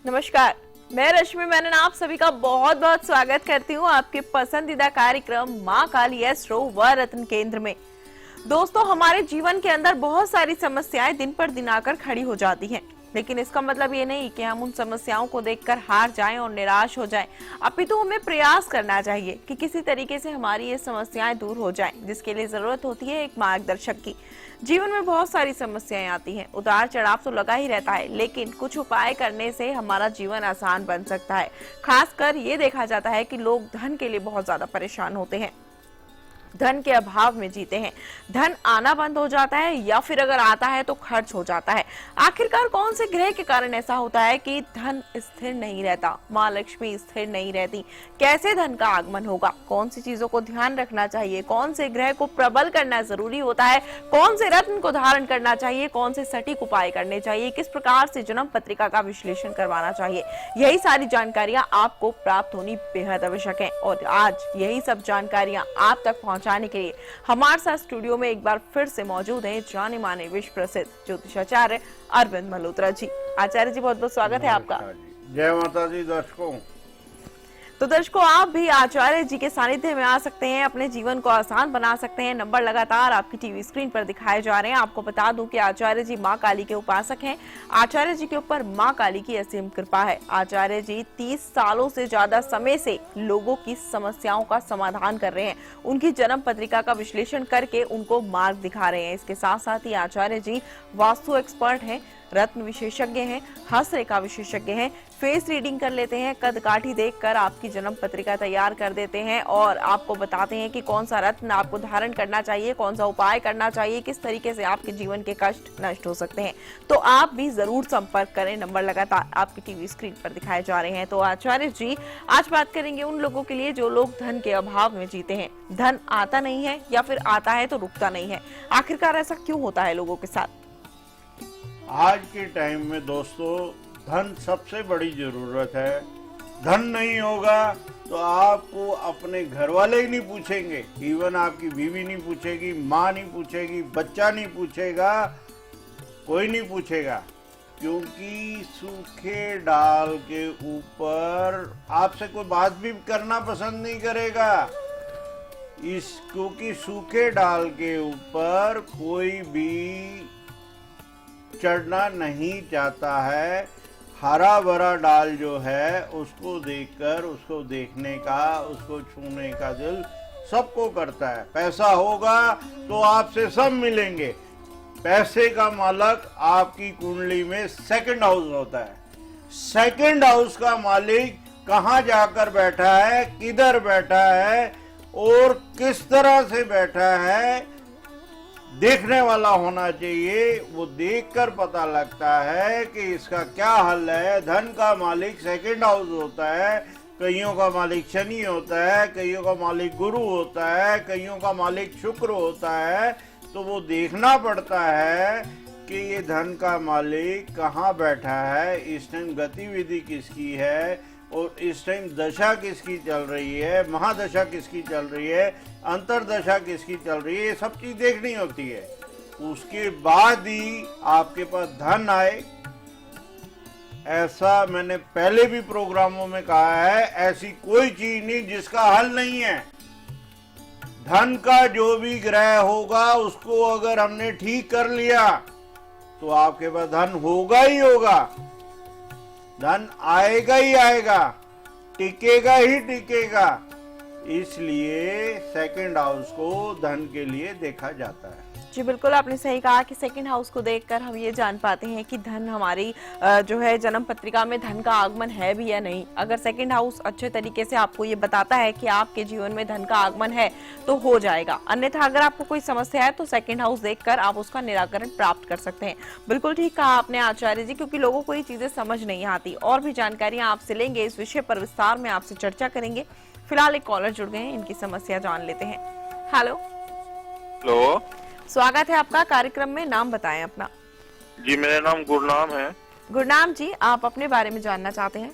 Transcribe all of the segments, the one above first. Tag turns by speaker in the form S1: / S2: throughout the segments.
S1: नमस्कार, मैं रश्मि मेनन आप सभी का बहुत बहुत स्वागत करती हूँ आपके पसंदीदा कार्यक्रम माँ काली एस्ट्रो व रत्न केंद्र में। दोस्तों, हमारे जीवन के अंदर बहुत सारी समस्याएं दिन पर दिन आकर खड़ी हो जाती हैं, लेकिन इसका मतलब ये नहीं कि हम उन समस्याओं को देखकर हार जाएं और निराश हो जाएं। अपितु हमें प्रयास करना चाहिए कि किसी तरीके से हमारी ये समस्याएं दूर हो जाएं, जिसके लिए जरूरत होती है एक मार्गदर्शक की। जीवन में बहुत सारी समस्याएं आती हैं, उतार चढ़ाव तो लगा ही रहता है, लेकिन कुछ उपाय करने से हमारा जीवन आसान बन सकता है। खासकर ये देखा जाता है कि लोग धन के लिए बहुत ज्यादा परेशान होते हैं, धन के अभाव में जीते हैं। धन आना बंद हो जाता है या फिर अगर आता है तो खर्च हो जाता है। आखिरकार कौन से ग्रह के कारण ऐसा होता है कि धन स्थिर नहीं रहता, माँ लक्ष्मी स्थिर नहीं रहती? कैसे धन का आगमन होगा? कौन सी चीजों को ध्यान रखना चाहिए? कौन से ग्रह को प्रबल करना जरूरी होता है? कौन से रत्न को धारण करना चाहिए? कौन से सटीक उपाय करने चाहिए? किस प्रकार से जन्म पत्रिका का विश्लेषण करवाना चाहिए? यही सारी जानकारियां आपको प्राप्त होनी बेहद आवश्यक है और आज यही सब जानकारियां आप तक पहुंचाने के लिए हमारे साथ स्टूडियो में एक बार फिर से मौजूद हैं जाने माने विश्व प्रसिद्ध ज्योतिषाचार्य अरविंद मल्होत्रा जी। आचार्य जी, बहुत बहुत स्वागत है आपका।
S2: जय माता दी दर्शकों।
S1: तो दर्शकों, आप भी आचार्य जी के सानिध्य में आ सकते हैं, अपने जीवन को आसान बना सकते हैं। नंबर लगातार आपकी टीवी स्क्रीन पर दिखाए जा रहे हैं। आपको बता दूं कि आचार्य जी माँ काली के उपासक हैं। आचार्य जी के ऊपर माँ काली की असीम कृपा है। आचार्य जी 30 सालों से ज्यादा समय से लोगों की समस्याओं का समाधान कर रहे हैं, उनकी जन्म पत्रिका का विश्लेषण करके उनको मार्ग दिखा रहे हैं। इसके साथ साथ ही आचार्य जी वास्तु एक्सपर्ट हैं, रत्न विशेषज्ञ हैं, हस्तरेखा विशेषज्ञ हैं, फेस रीडिंग कर लेते हैं, कद काठी देखकर आपकी जन्म पत्रिका तैयार कर देते हैं और आपको बताते हैं कि कौन सा रत्न आपको धारण करना चाहिए, कौन सा उपाय करना चाहिए, किस तरीके से आपके जीवन के कष्ट नष्ट हो सकते हैं। तो आप भी जरूर संपर्क करें। नंबर लगातार आपकी टीवी स्क्रीन पर दिखाए जा रहे हैं। तो आचार्य जी, आज बात करेंगे उन लोगों के लिए जो लोग धन के अभाव में जीते हैं। धन आता नहीं है या फिर आता है तो रुकता नहीं है। आखिरकार ऐसा क्यों होता है लोगों के साथ?
S2: आज के टाइम में दोस्तों, धन सबसे बड़ी जरूरत है। धन नहीं होगा तो आपको अपने घर वाले ही नहीं पूछेंगे, इवन आपकी बीवी नहीं पूछेगी, माँ नहीं पूछेगी, बच्चा नहीं पूछेगा, कोई नहीं पूछेगा, क्योंकि सूखे डाल के ऊपर आपसे कोई बात भी करना पसंद नहीं करेगा। क्योंकि सूखे डाल के ऊपर कोई भी चढ़ना नहीं चाहता है। हरा भरा डाल जो है उसको देखकर, उसको देखने का, उसको छूने का दिल सबको करता है। पैसा होगा तो आपसे सब मिलेंगे। पैसे का मालिक आपकी कुंडली में सेकंड हाउस होता है। सेकंड हाउस का मालिक कहाँ जाकर बैठा है, किधर बैठा है और किस तरह से बैठा है, देखने वाला होना चाहिए। वो देखकर पता लगता है कि इसका क्या हल है। धन का मालिक सेकंड हाउस होता है। कईयों का मालिक शनि होता है, कईयों का मालिक गुरु होता है, कईयों का मालिक शुक्र होता है। तो वो देखना पड़ता है कि ये धन का मालिक कहाँ बैठा है, इस टाइम गतिविधि किसकी है और इस टाइम दशा किसकी चल रही है, महादशा किसकी चल रही है, अंतरदशा किसकी चल रही है, ये सब चीज देखनी होती है। उसके बाद ही आपके पास धन आए। ऐसा मैंने पहले भी प्रोग्रामों में कहा है, ऐसी कोई चीज नहीं जिसका हल नहीं है। धन का जो भी ग्रह होगा उसको अगर हमने ठीक कर लिया तो आपके पास धन होगा ही होगा। धन आएगा ही आएगा, टिकेगा ही टिकेगा। इसलिए सेकंड हाउस को धन के लिए देखा जाता है।
S1: जी बिल्कुल, आपने सही कहा कि सेकंड हाउस को देखकर हम ये जान पाते हैं कि धन हमारी जो है जन्म पत्रिका में धन का आगमन है भी या नहीं। अगर सेकंड हाउस अच्छे तरीके से आपको ये बताता है कि आपके जीवन में धन का आगमन है तो हो जाएगा। अन्यथा अगर आपको कोई समस्या है तो सेकंड हाउस देखकर आप उसका निराकरण प्राप्त कर सकते हैं। बिल्कुल ठीक कहा आपने आचार्य जी, क्योंकि लोगों को ये चीजें समझ नहीं आती। और भी जानकारियां आपसे लेंगे, इस विषय पर विस्तार में आपसे चर्चा करेंगे। फिलहाल एक कॉलर जुड़ गए हैं, इनकी समस्या जान लेते हैं। हेलो
S3: हेलो,
S1: स्वागत है आपका कार्यक्रम में। नाम बताएं अपना।
S3: जी मेरा नाम गुरनाम है।
S1: गुरनाम जी, आप अपने बारे में जानना चाहते हैं?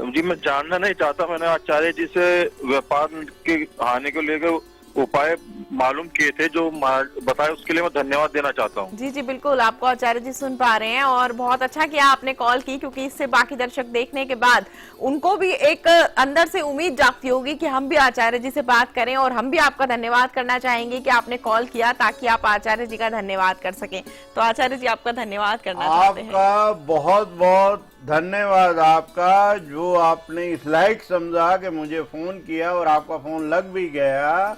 S3: जी मैं जानना नहीं चाहता, मैंने आचार्य जी से व्यापार के हानि को लेकर उपाय मालूम किए थे, जो बताए उसके लिए मैं धन्यवाद देना चाहता हूँ।
S1: जी जी बिल्कुल, आपको आचार्य जी सुन पा रहे हैं और बहुत अच्छा किया आपने कॉल की, क्योंकि इससे बाकी दर्शक देखने के बाद उनको भी एक अंदर से उम्मीद जागती होगी कि हम भी आचार्य जी से बात करें, और हम भी आपका धन्यवाद करना चाहेंगे कि आपने कॉल किया ताकि आप आचार्य जी का धन्यवाद कर सकें। तो आचार्य जी आपका धन्यवाद करना चाहते हैं।
S2: आपका बहुत बहुत धन्यवाद, आपका जो आपने इस लायक समझा कि मुझे फोन किया और आपका फोन लग भी गया।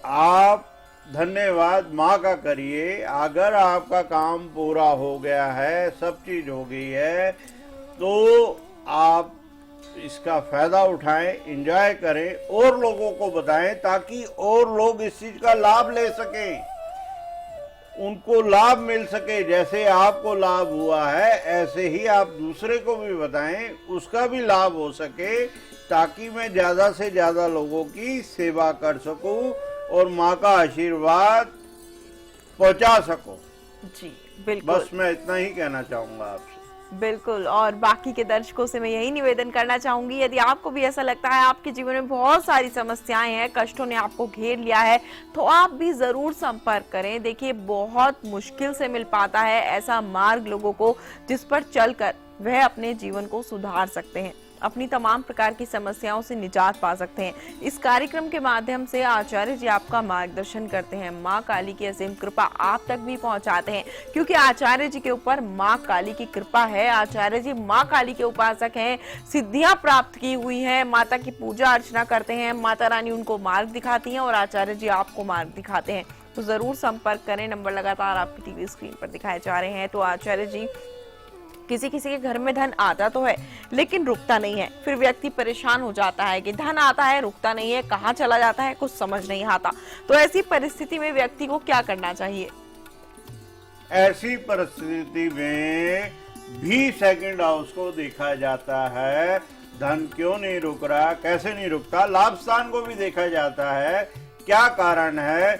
S2: आप धन्यवाद माँ का करिए। अगर आपका काम पूरा हो गया है, सब चीज हो गई है, तो आप इसका फायदा उठाएं, एंजॉय करें और लोगों को बताएं ताकि और लोग इस चीज का लाभ ले सकें, उनको लाभ मिल सके। जैसे आपको लाभ हुआ है ऐसे ही आप दूसरे को भी बताएं, उसका भी लाभ हो सके, ताकि मैं ज्यादा से ज्यादा लोगों की सेवा कर सकूं और माँ का आशीर्वाद पहुंचा सकूं।
S1: जी बिल्कुल,
S2: बस मैं इतना ही कहना चाहूंगा आपसे।
S1: बिल्कुल। और बाकी के दर्शकों से मैं यही निवेदन करना चाहूंगी, यदि आपको भी ऐसा लगता है आपके जीवन में बहुत सारी समस्याएं हैं, कष्टों ने आपको घेर लिया है, तो आप भी जरूर संपर्क करें। देखिए, बहुत मुश्किल से मिल पाता है ऐसा मार्ग लोगों को जिस पर चलकर वह अपने जीवन को सुधार सकते हैं, अपनी तमाम प्रकार की समस्याओं से निजात पा सकते हैं। इस कार्यक्रम के माध्यम से आचार्य जी आपका मार्गदर्शन करते हैं, माँ काली की असीम कृपा आप तक भी पहुंचाते हैं, क्योंकि आचार्य जी के ऊपर माँ काली की कृपा है। आचार्य जी माँ काली के उपासक हैं, सिद्धियां प्राप्त की हुई हैं, माता की पूजा अर्चना करते हैं, माता रानी उनको मार्ग दिखाती हैं और आचार्य जी आपको मार्ग दिखाते हैं। तो जरूर संपर्क करें, नंबर लगातार आपकी टीवी स्क्रीन पर दिखाए जा रहे हैं। तो आचार्य जी, किसी किसी के घर में धन आता तो है लेकिन रुकता नहीं है, फिर व्यक्ति परेशान हो जाता है कि धन आता है रुकता नहीं है, कहाँ चला जाता है कुछ समझ नहीं आता। तो ऐसी परिस्थिति में व्यक्ति को क्या करना चाहिए?
S2: ऐसी परिस्थिति में भी सेकंड हाउस को देखा जाता है, धन क्यों नहीं रुक रहा, कैसे नहीं रुकता। लाभ स्थान को भी देखा जाता है, क्या कारण है।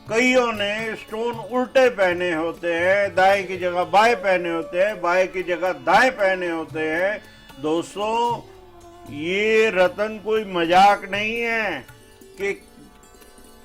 S2: कईयों ने स्टोन उल्टे पहने होते हैं, दाएं की जगह बाएं पहने होते हैं, बाएं की जगह दाएं पहने होते हैं। दोस्तों, ये रतन कोई मजाक नहीं है कि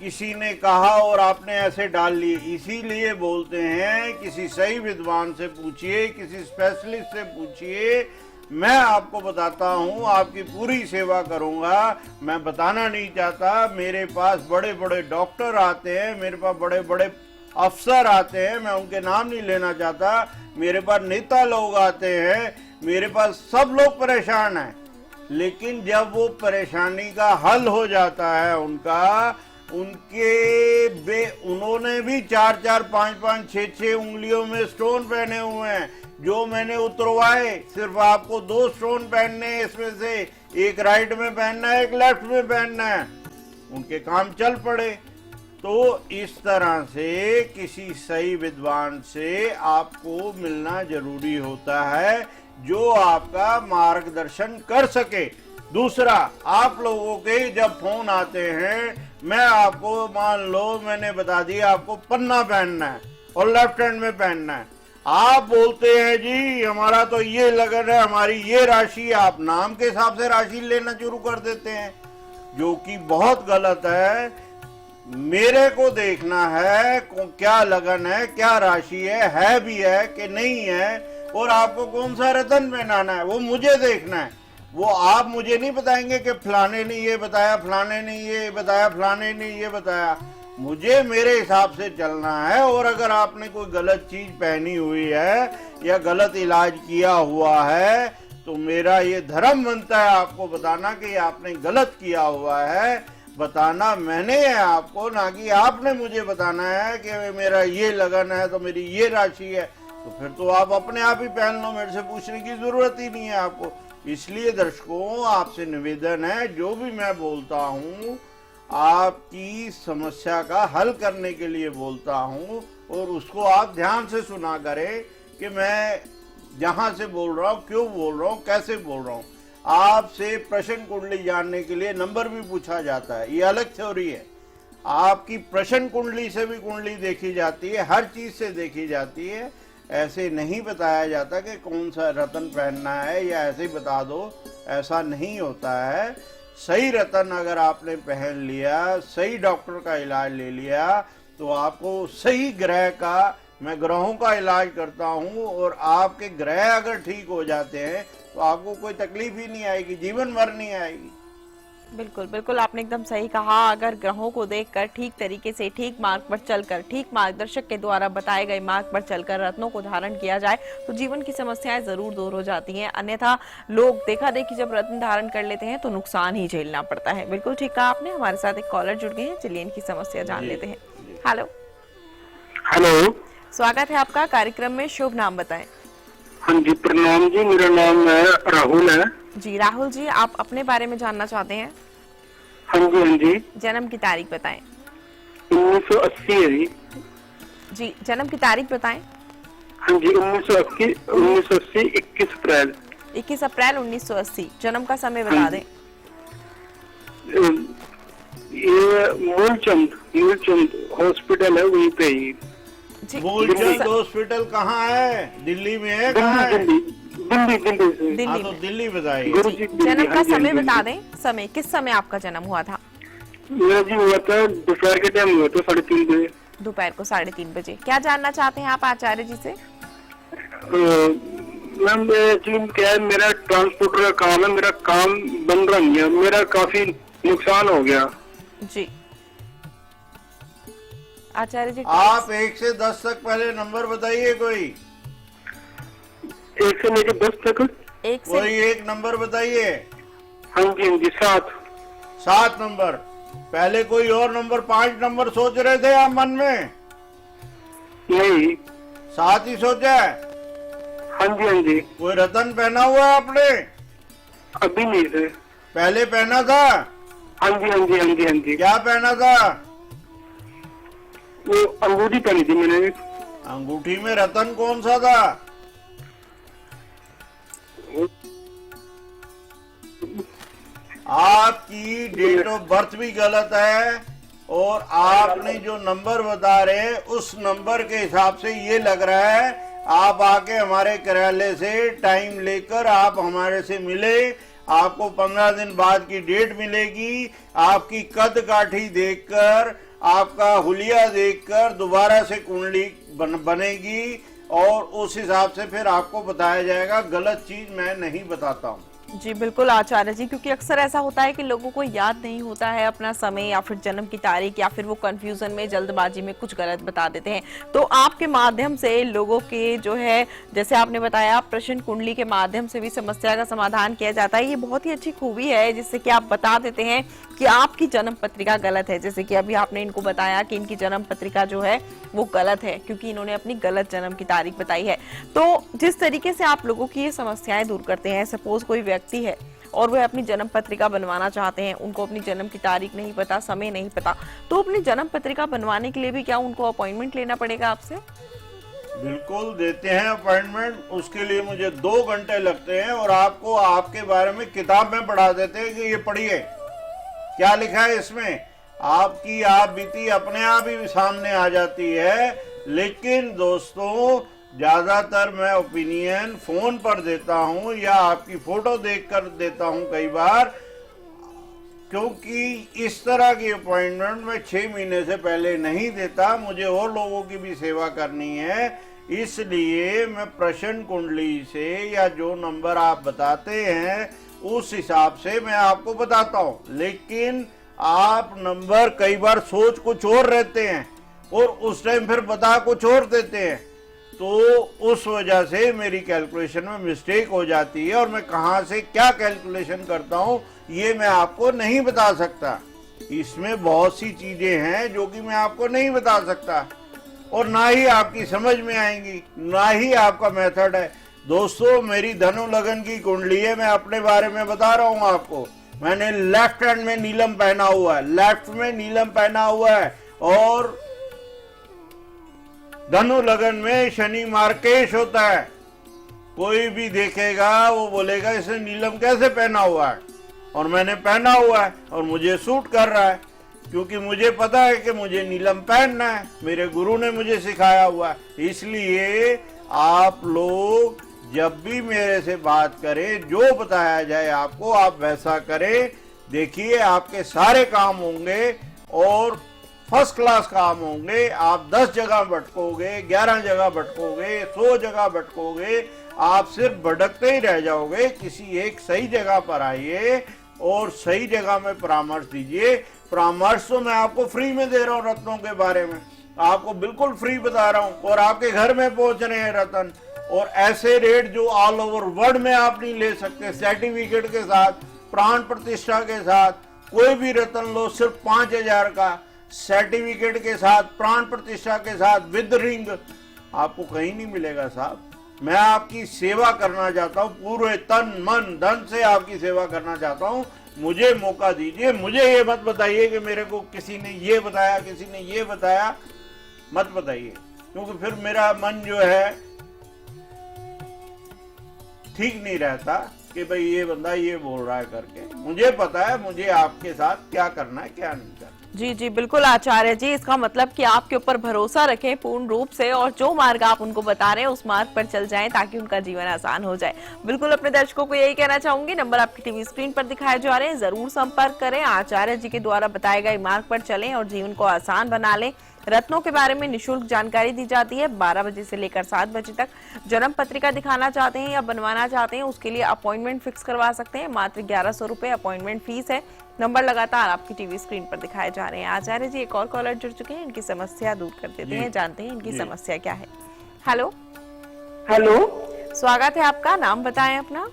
S2: किसी ने कहा और आपने ऐसे डाल लिए। इसीलिए बोलते हैं किसी सही विद्वान से पूछिए, किसी स्पेशलिस्ट से पूछिए। मैं आपको बताता हूँ, आपकी पूरी सेवा करूंगा। मैं बताना नहीं चाहता, मेरे पास बड़े बड़े डॉक्टर आते हैं, मेरे पास बड़े बड़े अफसर आते हैं, मैं उनके नाम नहीं लेना चाहता। मेरे पास नेता लोग आते हैं, मेरे पास सब लोग परेशान हैं, लेकिन जब वो परेशानी का हल हो जाता है उन्होंने भी 4-4, 5-5, 6-6 उंगलियों में स्टोन पहने हुए हैं। जो मैंने उतरवाए, सिर्फ आपको 2 स्टोन पहनने हैं, इसमें से एक राइट में पहनना है, एक लेफ्ट में पहनना है। उनके काम चल पड़े। तो इस तरह से किसी सही विद्वान से आपको मिलना जरूरी होता है, जो आपका मार्गदर्शन कर सके। दूसरा, आप लोगों के जब फोन आते हैं, मैं आपको मान लो मैंने बता दिया आपको पन्ना पहनना है और लेफ्ट हैंड में पहनना है, आप बोलते हैं जी हमारा तो ये लगन है, हमारी ये राशि, आप नाम के हिसाब से राशि लेना शुरू कर देते हैं, जो कि बहुत गलत है। मेरे को देखना है क्या लगन है, क्या राशि है भी है कि नहीं है, और आपको कौन सा रतन पहनाना है वो मुझे देखना है। वो आप मुझे नहीं बताएंगे कि फलाने ने ये बताया, फलाने ने ये बताया, फलाने ने ये बताया। मुझे मेरे हिसाब से चलना है। और अगर आपने कोई गलत चीज पहनी हुई है या गलत इलाज किया हुआ है, तो मेरा ये धर्म बनता है आपको बताना कि आपने गलत किया हुआ है। बताना मैंने है आपको, ना कि आपने मुझे बताना है कि मेरा ये लगन है तो मेरी ये राशि है। तो फिर तो आप अपने आप ही पहन लो, मेरे से पूछने की जरूरत ही नहीं है आपको। इसलिए दर्शकों, आपसे निवेदन है, जो भी मैं बोलता हूँ आपकी समस्या का हल करने के लिए बोलता हूँ, और उसको आप ध्यान से सुना करें कि मैं जहां से बोल रहा हूँ, क्यों बोल रहा हूँ, कैसे बोल रहा हूँ। आपसे प्रश्न कुंडली जानने के लिए नंबर भी पूछा जाता है, ये अलग थ्योरी है। आपकी प्रश्न कुंडली से भी कुंडली देखी जाती है, हर चीज से देखी जाती है। ऐसे नहीं बताया जाता कि कौन सा रतन पहनना है या ऐसे ही बता दो, ऐसा नहीं होता है। सही रतन अगर आपने पहन लिया, सही डॉक्टर का इलाज ले लिया, तो आपको सही ग्रह का, मैं ग्रहों का इलाज करता हूं, और आपके ग्रह अगर ठीक हो जाते हैं तो आपको कोई तकलीफ ही नहीं आएगी, जीवन भर नहीं आएगी।
S1: बिल्कुल बिल्कुल, आपने एकदम सही कहा। अगर ग्रहों को देखकर ठीक तरीके से, ठीक मार्ग पर चलकर, ठीक मार्गदर्शक के द्वारा बताए गए मार्ग पर चलकर रत्नों को धारण किया जाए तो जीवन की समस्याएं जरूर दूर हो जाती हैं। अन्यथा लोग देखा देखी जब रत्न धारण कर लेते हैं तो नुकसान ही झेलना पड़ता है। बिल्कुल ठीक कहा आपने। हमारे साथ एक कॉलर जुड़ गए हैं, चलिए इनकी समस्या जान लेते हैं। हेलो,
S4: हेलो,
S1: स्वागत है आपका कार्यक्रम में। शुभ नाम बताएं।
S4: हाँ जी, प्रणाम जी। मेरा नाम राहुल है।
S1: जी राहुल जी, आप अपने बारे में जानना चाहते हैं?
S4: हाँ जी, हाँ जी।
S1: जन्म की तारीख बताएं।
S4: 1980 है जी।
S1: जी, जन्म की तारीख बताएं।
S4: हाँ जी, 1980 21 अप्रैल।
S1: 21 अप्रैल 1980। जन्म का समय बता दें।
S4: ये मूलचंद हॉस्पिटल है, वहीं पे ही।
S1: जी,
S2: मूलचंद हॉस्पिटल कहाँ है? दिल्ली में है? कहाँ है?
S4: दिल्ली से।
S1: दिल्ली
S2: तो
S1: में।
S2: दिल्ली बताइए।
S4: गुरु जी, दिल्ली।
S1: जन्म का
S4: हाँ जी,
S1: समय
S4: हाँ जी,
S1: बता दें। समय, किस समय आपका जन्म हुआ था?
S4: मेरा जी हुआ था दोपहर के टाइम, हुआ था 3:30 बजे।
S1: दोपहर को 3:30 बजे। क्या जानना चाहते हैं आप आचार्य जी से?
S4: मैम एक्चुअली क्या है, मेरा ट्रांसपोर्टर का काम है, मेरा काम बन रहा नहीं है, मेरा काफी नुकसान हो गया।
S1: जी आचार्य जी,
S2: आप 1 से 10 तक पहले नंबर बताइए कोई।
S4: 1 से लेकर 10 तक।
S1: एक से
S2: कोई एक नंबर बताइए।
S4: हाँ जी, हाँ जी। 7।
S2: 7 नंबर। पहले कोई और नंबर 5 नंबर सोच रहे थे आप मन में?
S4: नहीं।
S2: 7 ही सोचा है?
S4: हाँ जी, हाँ जी।
S2: कोई रतन पहना हुआ है आपने?
S4: अभी नहीं थे।
S2: पहले पहना था?
S4: हाँ जी, हाँ जी, हाँ जी, हाँ जी।
S2: क्या पहना था?
S4: वो अंगूठी पहनी थी मैंने।
S2: अंगूठी में रतन कौन सा था? आपकी डेट ऑफ बर्थ भी गलत है, और आपने जो नंबर बता रहे हैं उस नंबर के हिसाब से ये लग रहा है आप आके हमारे कार्यालय से टाइम लेकर आप हमारे से मिले। आपको 15 दिन बाद की डेट मिलेगी। आपकी कद काठी देखकर, आपका हुलिया देखकर दोबारा से कुंडली बनेगी, और उस हिसाब से फिर आपको बताया जाएगा। गलत चीज मैं नहीं बताता हूँ।
S1: जी बिल्कुल आचार्य जी, क्योंकि अक्सर ऐसा होता है कि लोगों को याद नहीं होता है अपना समय या फिर जन्म की तारीख, या फिर वो कंफ्यूजन में, जल्दबाजी में कुछ गलत बता देते हैं। तो आपके माध्यम से लोगों के जो है, जैसे आपने बताया, प्रश्न कुंडली के माध्यम से भी समस्या का समाधान किया जाता है। ये बहुत ही अच्छी खूबी है, जिससे कि आप बता देते हैं कि आपकी जन्म पत्रिका गलत है। जैसे कि अभी आपने इनको बताया कि इनकी जन्म पत्रिका जो है वो गलत है, क्योंकि इन्होंने अपनी गलत जन्म की तारीख बताई है। तो जिस तरीके से आप लोगों की ये समस्याएं दूर करते हैं, सपोज कोई व्यक्ति है और वह अपनी जन्म पत्रिका बनवाना चाहते हैं, उनको अपनी जन्म की तारीख नहीं पता, समय नहीं पता, तो अपनी जन्म पत्रिका बनवाने के लिए भी क्या उनको अपॉइंटमेंट लेना पड़ेगा आपसे?
S2: बिल्कुल देते हैं अपॉइंटमेंट। उसके लिए मुझे 2 घंटे लगते हैं, और आपको आपके बारे में किताब में पढ़ा देते हैं कि ये पढ़िए क्या लिखा है इसमें। आपकी आप बीती अपने आप ही सामने आ जाती है। लेकिन दोस्तों, ज्यादातर मैं ओपिनियन फोन पर देता हूं या आपकी फोटो देखकर देता हूं कई बार, क्योंकि इस तरह की अपॉइंटमेंट मैं 6 महीने से पहले नहीं देता। मुझे और लोगों की भी सेवा करनी है, इसलिए मैं प्रश्न कुंडली से या जो नंबर आप बताते हैं उस हिसाब से मैं आपको बताता हूं। लेकिन आप नंबर कई बार सोच कुछ और रहते हैं और उस टाइम फिर बता कुछ और देते हैं, तो उस वजह से मेरी कैलकुलेशन में मिस्टेक हो जाती है, और मैं कहां से क्या कैलकुलेशन करता हूं ये मैं आपको नहीं बता सकता। इसमें बहुत सी चीजें हैं जो कि मैं आपको नहीं बता सकता, और ना ही आपकी समझ में आएंगी, ना ही आपका मेथड है। दोस्तों, मेरी धनु लगन की कुंडली है, मैं अपने बारे में बता रहा हूं आपको। मैंने लेफ्ट हैंड में नीलम पहना हुआ है, लेफ्ट में नीलम पहना हुआ है, और धनु लगन में शनि मार्केश होता है। कोई भी देखेगा वो बोलेगा इसने नीलम कैसे पहना हुआ है, और मैंने पहना हुआ है और मुझे सूट कर रहा है, क्योंकि मुझे पता है कि मुझे नीलम पहनना है, मेरे गुरु ने मुझे सिखाया हुआ है। इसलिए आप लोग जब भी मेरे से बात करें, जो बताया जाए आपको आप वैसा करें। देखिए आपके सारे काम होंगे और फर्स्ट क्लास काम होंगे। आप 10 जगह भटकोगे, 11 जगह भटकोगे, 100 जगह भटकोगे, आप सिर्फ भटकते ही रह जाओगे। किसी एक सही जगह पर आइए और सही जगह में परामर्श दीजिए। परामर्श तो मैं आपको फ्री में दे रहा हूँ, रत्नों के बारे में आपको बिल्कुल फ्री बता रहा हूँ, और आपके घर में पहुंच रहे हैं रत्न, और ऐसे रेट जो ऑल ओवर वर्ल्ड में आप नहीं ले सकते। सर्टिफिकेट के साथ, प्राण प्रतिष्ठा के साथ कोई भी रत्न लो, सिर्फ 5,000 का सर्टिफिकेट के साथ, प्राण प्रतिष्ठा के साथ, विद रिंग, आपको कहीं नहीं मिलेगा साहब। मैं आपकी सेवा करना चाहता हूँ, पूरे तन मन धन से आपकी सेवा करना चाहता हूँ। मुझे मौका दीजिए। मुझे ये मत बताइए कि मेरे को किसी ने ये बताया, किसी ने ये बताया, मत बताइए, क्योंकि फिर मेरा मन जो है ठीक नहीं रहता कि भाई ये बंदा ये बोल रहा है करके। मुझे पता है मुझे आपके साथ क्या करना है, क्या नहीं करना।
S1: जी जी बिल्कुल आचार्य जी, इसका मतलब कि आपके ऊपर भरोसा रखें पूर्ण रूप से, और जो मार्ग आप उनको बता रहे हैं उस मार्ग पर चल जाएं ताकि उनका जीवन आसान हो जाए। बिल्कुल अपने दर्शकों को यही कहना चाहूंगी, नंबर आपकी टीवी स्क्रीन पर दिखाए जा रहे हैं, जरूर संपर्क करें, आचार्य जी के द्वारा बताए गए मार्ग पर चलें और जीवन को आसान बना लें। रत्नों के बारे में निशुल्क जानकारी दी जाती है 12 बजे से लेकर 7 बजे तक। जन्म पत्रिका दिखाना चाहते हैं या बनवाना चाहते हैं, उसके लिए अपॉइंटमेंट फिक्स करवा सकते हैं। मात्र 1100 रुपए अपॉइंटमेंट फीस है। नंबर लगातार आपकी टीवी स्क्रीन पर दिखाए जा रहे हैं। आचार्य जी एक और कॉलर जुड़ चुके हैं, इनकी समस्या दूर कर देते हैं, जानते हैं इनकी समस्या क्या है। हेलो
S5: हेलो,
S1: स्वागत है आपका, नाम बताएं अपना।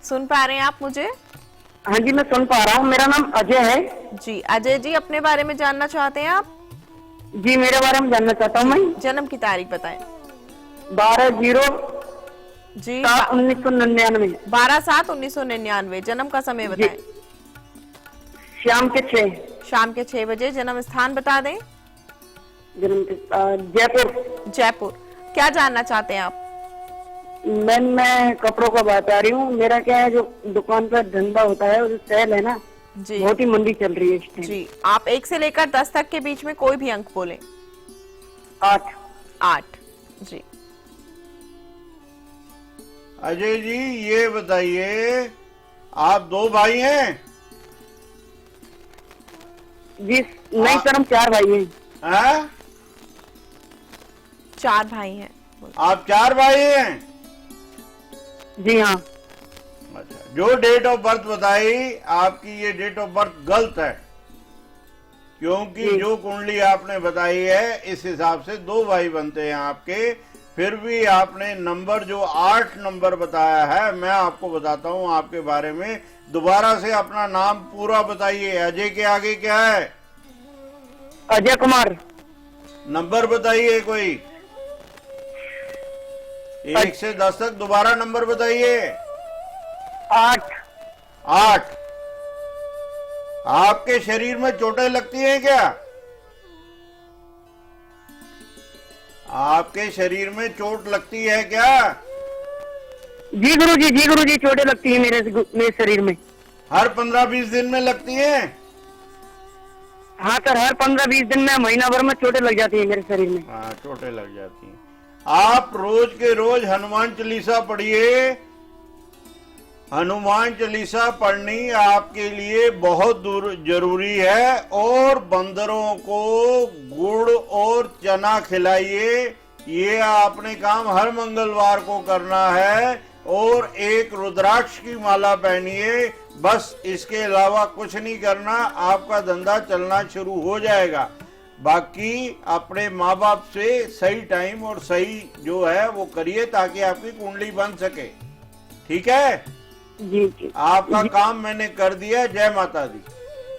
S1: सुन पा रहे हैं आप मुझे?
S5: हाँ जी मैं सुन पा रहा हूँ। मेरा नाम अजय है।
S1: जी अजय जी, अपने बारे में जानना चाहते हैं आप?
S5: जी मेरे बारे में जानना चाहता हूँ मैं।
S1: जन्म की तारीख बताएं।
S5: 12/0/1999।
S1: जी 12/7/1999। जन्म का समय बताएं।
S5: शाम के 6।
S1: शाम के 6 बजे। जन्म स्थान बता दें।
S5: जयपुर।
S1: जयपुर। क्या जानना चाहते हैं आप?
S5: मैं कपड़ों का बता रही हूँ। मेरा क्या है, जो दुकान पर धंधा होता है, जो सेल है ना,
S1: जी
S5: बहुत ही मंदी चल रही है इस टाइम।
S1: जी आप 1 से लेकर 10 तक के बीच में कोई भी अंक बोले।
S5: 8।
S1: 8। जी
S2: अजय जी ये बताइए, आप 2 भाई हैं?
S5: जी नहीं सर, हम 4 भाई हैं।
S2: हैं?
S1: 4 भाई हैं।
S2: आप 4 भाई हैं?
S5: जी हाँ।
S2: अच्छा, जो डेट ऑफ बर्थ बताई आपकी, ये डेट ऑफ बर्थ गलत है, क्योंकि जो कुंडली आपने बताई है इस हिसाब से 2 भाई बनते हैं आपके। फिर भी आपने नंबर जो 8 नंबर बताया है, मैं आपको बताता हूं आपके बारे में। दोबारा से अपना नाम पूरा बताइए। अजय के आगे क्या है?
S5: अजय कुमार।
S2: नंबर बताइए कोई, 1 से 10 तक दोबारा नंबर बताइए।
S5: 8।
S2: 8। आपके शरीर में चोटें लगती हैं क्या? आपके शरीर में चोट लगती है क्या?
S5: जी गुरुजी चोटें लगती है मेरे शरीर में।
S2: हर 15-20 दिन में लगती हैं?
S5: हाँ सर, हर 15-20 दिन में, महीना भर में चोटें लग जाती है मेरे शरीर में।
S2: हाँ, चोटें लग जाती हैं। आप रोज के रोज हनुमान चालीसा पढ़िए। हनुमान चालीसा पढ़नी आपके लिए बहुत जरूरी है। और बंदरों को गुड़ और चना खिलाइए। ये आपने काम हर मंगलवार को करना है। और एक रुद्राक्ष की माला पहनिए। बस इसके अलावा कुछ नहीं करना, आपका धंधा चलना शुरू हो जाएगा। बाकी अपने माँ बाप से सही टाइम और सही जो है वो करिए, ताकि आपकी कुंडली बन सके। ठीक है
S5: जी
S2: आपका काम मैंने कर दिया। जय माता दी।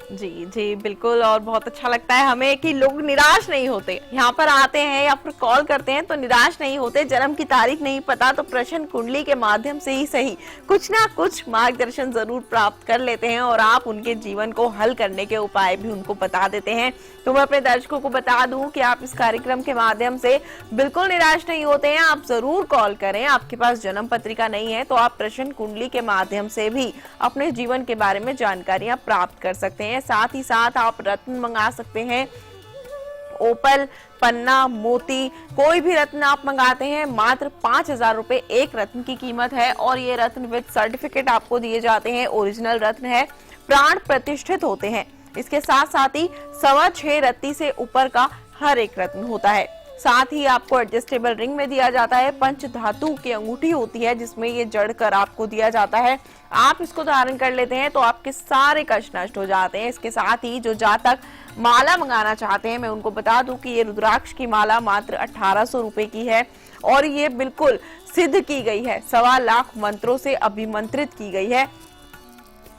S1: जी जी बिल्कुल, और बहुत अच्छा लगता है हमें कि लोग निराश नहीं होते, यहाँ पर आते हैं या फिर कॉल करते हैं तो निराश नहीं होते। जन्म की तारीख नहीं पता तो प्रश्न कुंडली के माध्यम से ही सही कुछ ना कुछ मार्गदर्शन जरूर प्राप्त कर लेते हैं, और आप उनके जीवन को हल करने के उपाय भी उनको बता देते हैं। तो मैं अपने दर्शकों को बता दूं कि आप इस कार्यक्रम के माध्यम से बिल्कुल निराश नहीं होते हैं। आप जरूर कॉल करें। आपके पास जन्म पत्रिका नहीं है तो आप प्रश्न कुंडली के माध्यम से भी अपने जीवन के बारे में जानकारियां प्राप्त कर सकते हैं। साथ ही साथ आप रत्न मंगा सकते हैं, ओपल, पन्ना, मोती, कोई भी रत्न आप मंगाते हैं मात्र 5,000 रुपए एक रत्न की कीमत है। और ये रत्न विद सर्टिफिकेट आपको दिए जाते हैं, ओरिजिनल रत्न है, प्राण प्रतिष्ठित होते हैं। इसके साथ साथ ही 6.25 रत्ती से ऊपर का हर एक रत्न होता है। साथ ही आपको एडजस्टेबल रिंग में दिया जाता है। पंच धातु की अंगूठी होती है जिसमें ये जड़कर आपको दिया जाता है। आप इसको धारण कर लेते हैं तो आपके सारे कष्ट नष्ट हो जाते हैं। इसके साथ ही जो जातक माला मंगाना चाहते हैं, मैं उनको बता दूं कि ये रुद्राक्ष की माला मात्र 1800 रुपए की है और ये बिल्कुल सिद्ध की गई है, 1.25 लाख मंत्रों से अभिमंत्रित की गई है।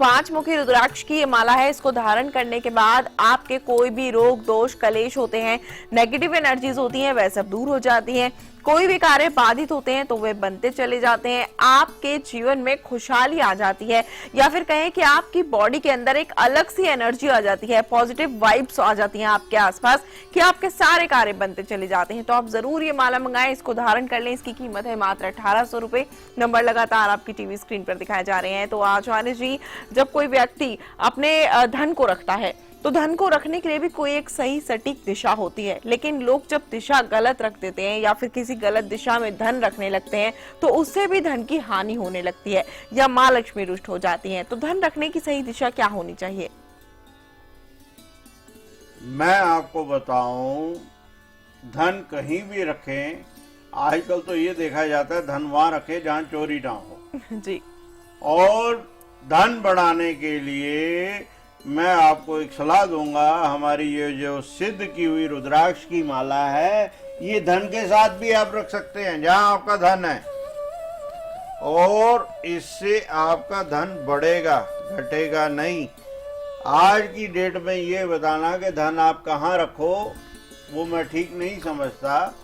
S1: 5 मुखी रुद्राक्ष की ये माला है। इसको धारण करने के बाद आपके कोई भी रोग, दोष, कलेश होते हैं, नेगेटिव एनर्जीज होती हैं, वह सब दूर हो जाती हैं। कोई भी कार्य बाधित होते हैं तो वे बनते चले जाते हैं। आपके जीवन में खुशहाली आ जाती है, या फिर कहें कि आपकी बॉडी के अंदर एक अलग सी एनर्जी आ जाती है, पॉजिटिव वाइब्स आ जाती हैं आपके आसपास कि आपके सारे कार्य बनते चले जाते हैं। तो आप जरूर ये माला मंगाएं, इसको धारण कर लें। इसकी कीमत है मात्र 1800 रुपए। नंबर लगातार आपकी टीवी स्क्रीन पर दिखाए जा रहे हैं। तो आचार्य जी, जब कोई व्यक्ति अपने धन को रखता है तो धन को रखने के लिए भी कोई एक सही सटीक दिशा होती है, लेकिन लोग जब दिशा गलत रख देते हैं या फिर किसी गलत दिशा में धन रखने लगते हैं तो उससे भी धन की हानि होने लगती है या माँ लक्ष्मी रुष्ट हो जाती है। तो धन रखने की सही दिशा क्या होनी चाहिए?
S2: मैं आपको बताऊं, धन कहीं भी रखें, आजकल तो ये देखा जाता है धन वहां रखे जहां चोरी ना हो।
S1: जी।
S2: और धन बढ़ाने के लिए मैं आपको एक सलाह दूंगा, हमारी ये जो सिद्ध की हुई रुद्राक्ष की माला है, ये धन के साथ भी आप रख सकते हैं जहां आपका धन है, और इससे आपका धन बढ़ेगा, घटेगा नहीं। आज की डेट में ये बताना कि धन आप कहाँ रखो वो मैं ठीक नहीं समझता।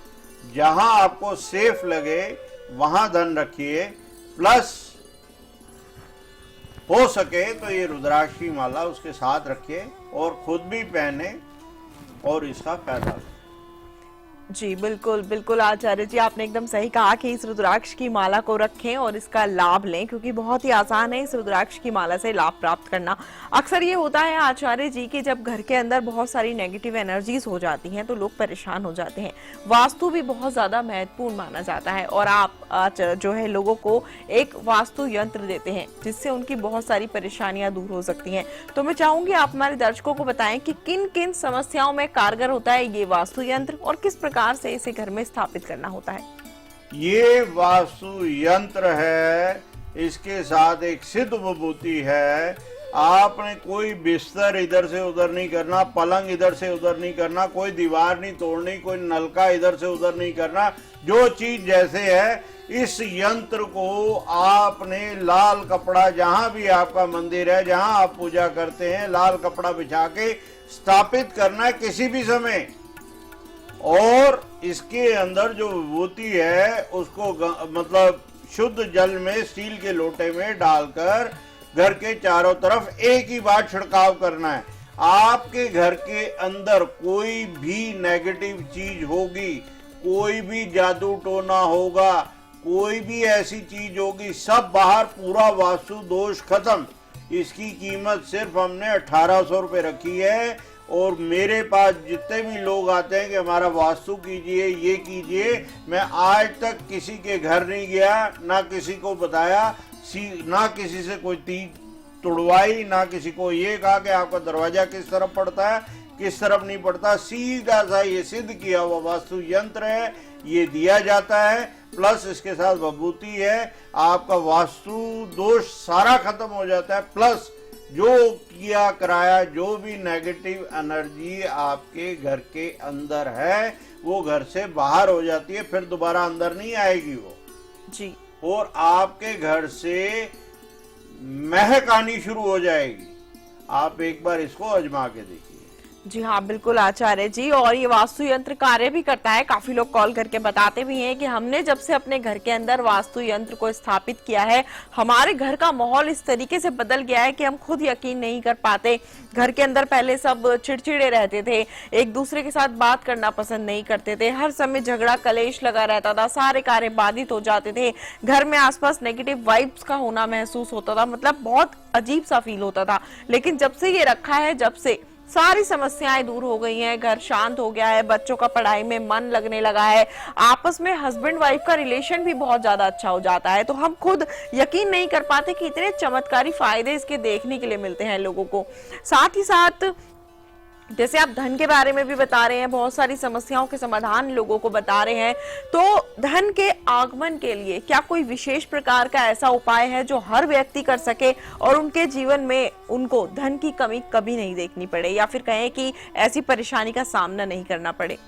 S2: जहां आपको सेफ लगे वहां धन रखिए, प्लस हो सके तो ये रुद्राक्ष की माला उसके साथ रखिए और खुद भी पहने और इसका फायदा लें।
S1: जी बिल्कुल बिल्कुल आचार्य जी, आपने एकदम सही कहा कि इस रुद्राक्ष की माला को रखें और इसका लाभ लें, क्योंकि बहुत ही आसान है इस रुद्राक्ष की माला से लाभ प्राप्त करना। अक्सर ये होता है आचार्य जी कि जब घर के अंदर बहुत सारी नेगेटिव एनर्जीज हो जाती हैं तो लोग परेशान हो जाते हैं। वास्तु भी बहुत ज्यादा महत्वपूर्ण माना जाता है और आप जो है लोगों को एक वास्तु यंत्र देते हैं जिससे उनकी बहुत सारी परेशानियां दूर हो सकती हैं। तो मैं चाहूंगी आप हमारे दर्शकों को बताएं कि किन किन समस्याओं में कारगर होता है ये वास्तु यंत्र और किस प्रकार से इसे घर में स्थापित करना होता है।
S2: ये वास्तु यंत्र है, इसके साथ एक सिद्ध विभूति है। आपने कोई बिस्तर इधर से उधर नहीं करना, पलंग इधर से उधर नहीं करना, कोई दीवार नहीं तोड़नी, कोई नलका इधर से उधर नहीं करना। जो चीज जैसे है, इस यंत्र को आपने लाल कपड़ा, जहां भी आपका मंदिर है, जहां आप पूजा करते हैं, लाल कपड़ा बिछा के स्थापित करना है किसी भी समय। और इसके अंदर जो विभूति है उसको मतलब शुद्ध जल में स्टील के लोटे में डालकर घर के चारों तरफ एक ही बार छिड़काव करना है। आपके घर के अंदर कोई भी नेगेटिव चीज होगी, कोई भी जादू टोना होगा, कोई भी ऐसी चीज होगी, सब बाहर, पूरा वास्तु दोष खत्म। इसकी कीमत सिर्फ हमने 1800 रुपए रखी है। और मेरे पास जितने भी लोग आते हैं कि हमारा वास्तु कीजिए, ये कीजिए, मैं आज तक किसी के घर नहीं गया, ना किसी को बताया, ना किसी से कोई तीर तुड़वाई, ना किसी को ये कहा कि आपका दरवाजा किस तरफ पड़ता है, किस तरफ नहीं पड़ता। सीधा सा ये सिद्ध किया हुआ वास्तु यंत्र है, ये दिया जाता है, प्लस इसके साथ विभूति है। आपका वास्तु दोष सारा खत्म हो जाता है, प्लस जो किया कराया, जो भी नेगेटिव एनर्जी आपके घर के अंदर है वो घर से बाहर हो जाती है, फिर दोबारा अंदर नहीं आएगी वो
S1: जी।
S2: और आपके घर से महक आनी शुरू हो जाएगी। आप एक बार इसको आजमा के देखिए।
S1: जी हाँ बिल्कुल आचार्य जी, और ये वास्तु यंत्र कार्य भी करता है। काफी लोग कॉल करके बताते भी हैं कि हमने जब से अपने घर के अंदर वास्तु यंत्र को स्थापित किया है, हमारे घर का माहौल इस तरीके से बदल गया है कि हम खुद यकीन नहीं कर पाते। घर के अंदर पहले सब चिड़चिड़े रहते थे, एक दूसरे के साथ बात करना पसंद नहीं करते थे, हर समय झगड़ा कलेश लगा रहता था, सारे कार्य बाधित हो जाते थे, घर में आसपास नेगेटिव वाइब्स का होना महसूस होता था, मतलब बहुत अजीब सा फील होता था। लेकिन जब से ये रखा है, जब से सारी समस्याएं दूर हो गई हैं, घर शांत हो गया है, बच्चों का पढ़ाई में मन लगने लगा है, आपस में हस्बैंड वाइफ का रिलेशन भी बहुत ज्यादा अच्छा हो जाता है। तो हम खुद यकीन नहीं कर पाते कि इतने चमत्कारी फायदे इसके देखने के लिए मिलते हैं लोगों को। साथ ही साथ जैसे आप धन के बारे में भी बता रहे हैं, बहुत सारी समस्याओं के समाधान लोगों को बता रहे हैं, तो धन के आगमन के लिए क्या कोई विशेष प्रकार का ऐसा उपाय है जो हर व्यक्ति कर सके और उनके जीवन में उनको धन की कमी कभी नहीं देखनी पड़े, या फिर कहें कि ऐसी परेशानी का सामना नहीं करना पड़े?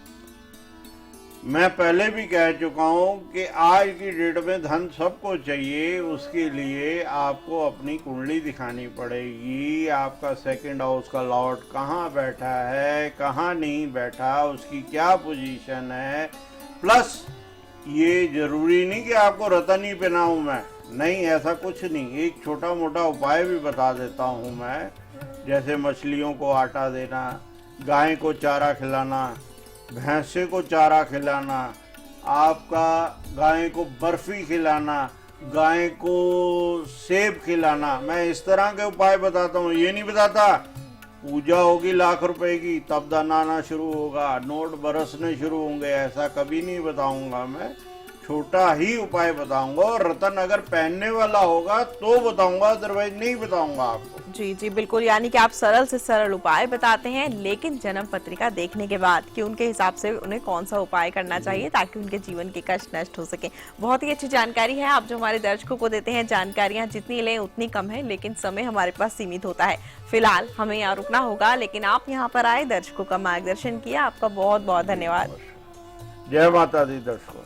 S2: मैं पहले भी कह चुका हूं कि आज की डेट में धन सबको चाहिए। उसके लिए आपको अपनी कुंडली दिखानी पड़ेगी, आपका सेकंड हाउस का लॉर्ड कहाँ बैठा है, कहाँ नहीं बैठा, उसकी क्या पोजीशन है। प्लस ये जरूरी नहीं कि आपको रतन ही पहनाऊं मैं, नहीं, ऐसा कुछ नहीं। एक छोटा मोटा उपाय भी बता देता हूं मैं, जैसे मछलियों को आटा देना, गाय को चारा खिलाना, भैंसे को चारा खिलाना, आपका गाय को बर्फी खिलाना, गाय को सेब खिलाना। मैं इस तरह के उपाय बताता हूँ, ये नहीं बताता पूजा होगी लाख रुपए की तब धन आना शुरू होगा, नोट बरसने शुरू होंगे, ऐसा कभी नहीं बताऊंगा। मैं छोटा ही उपाय बताऊंगा, और रतन अगर पहनने वाला होगा तो बताऊंगा, अदरवाइज नहीं बताऊंगा आपको।
S1: जी जी बिल्कुल, यानी कि आप सरल से सरल उपाय बताते हैं, लेकिन जन्म पत्रिका देखने के बाद कि उनके हिसाब से उन्हें कौन सा उपाय करना चाहिए ताकि उनके जीवन के कष्ट नष्ट हो सके। बहुत ही अच्छी जानकारी है आप जो हमारे दर्शकों को देते हैं। जानकारियां जितनी लें उतनी कम है, लेकिन समय हमारे पास सीमित होता है। फिलहाल हमें यहाँ रुकना होगा, लेकिन आप यहाँ पर आए, दर्शकों का मार्गदर्शन किया, आपका बहुत बहुत धन्यवाद।
S2: जय माता दी दर्शकों,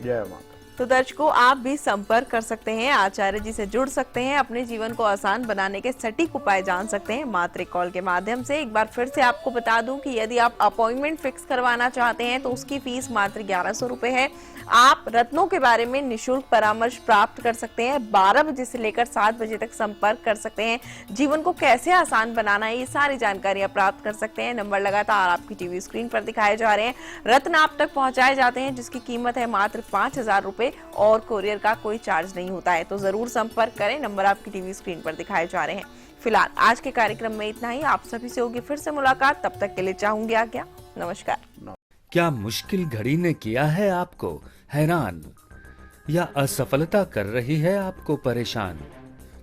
S2: जय माता।
S1: तो दर्शकों, आप भी संपर्क कर सकते हैं, आचार्य जी से जुड़ सकते हैं, अपने जीवन को आसान बनाने के सटीक उपाय जान सकते हैं मात्र कॉल के माध्यम से। एक बार फिर से आपको बता दूं कि यदि आप अपॉइंटमेंट फिक्स करवाना चाहते हैं तो उसकी फीस मात्र 1100 रुपए है। आप रत्नों के बारे में निशुल्क परामर्श प्राप्त कर सकते हैं। 12 बजे से लेकर 7 बजे तक संपर्क कर सकते हैं। जीवन को कैसे आसान बनाना है, ये सारी जानकारियां प्राप्त कर सकते हैं। नंबर लगातार आपकी टीवी स्क्रीन पर दिखाए जा रहे हैं। रत्न आप तक पहुंचाए जाते हैं जिसकी कीमत है मात्र 5000 रुपए, और कोरियर का कोई चार्ज नहीं होता है। तो जरूर संपर्क करें, नंबर आपकी टीवी स्क्रीन पर दिखाए जा रहे हैं। फिलहाल आज के कार्यक्रम में इतना ही। आप सभी से होगी फिर से मुलाकात, तब तक के लिए चाहूंगी आज्ञा, नमस्कार।
S6: क्या मुश्किल घड़ी ने किया है आपको हैरान, या असफलता कर रही है आपको परेशान?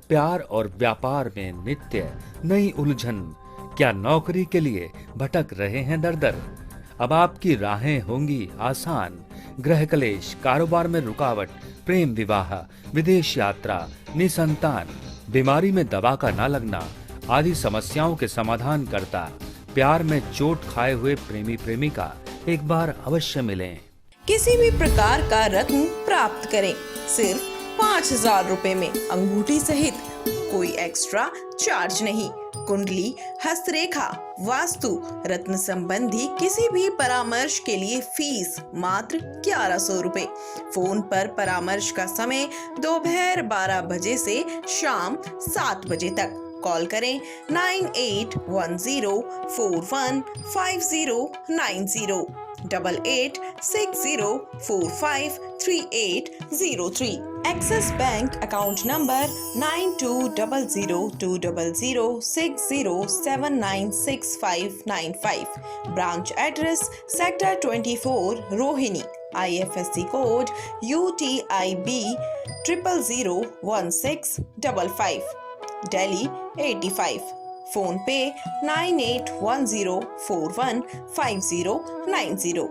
S6: प्यार और व्यापार में नित्य नई उलझन, क्या नौकरी के लिए भटक रहे हैं दर दर? अब आपकी राहें होंगी आसान। गृह कलेश, कारोबार में रुकावट, प्रेम विवाह, विदेश यात्रा, निसंतान, बीमारी में दवा का न लगना आदि समस्याओं के समाधान करता प्यार में चोट खाए हुए प्रेमी प्रेमिका एक बार अवश्य मिलें।
S1: किसी भी प्रकार का रत्न प्राप्त करें सिर्फ 5000 रुपए में, अंगूठी सहित, कोई एक्स्ट्रा चार्ज नहीं। कुंडली, हस्तरेखा, वास्तु, रत्न संबंधी किसी भी परामर्श के लिए फीस मात्र 1100 रुपए। फोन पर परामर्श का समय दोपहर 12 बजे से शाम 7 बजे तक। कॉल करें 9810415090, 8860453803। Axis bank account number 92002060796595। Branch address sector 24 Rohini, IFSC code UTIB 0001655, Delhi 85। Phone पे 9810415090।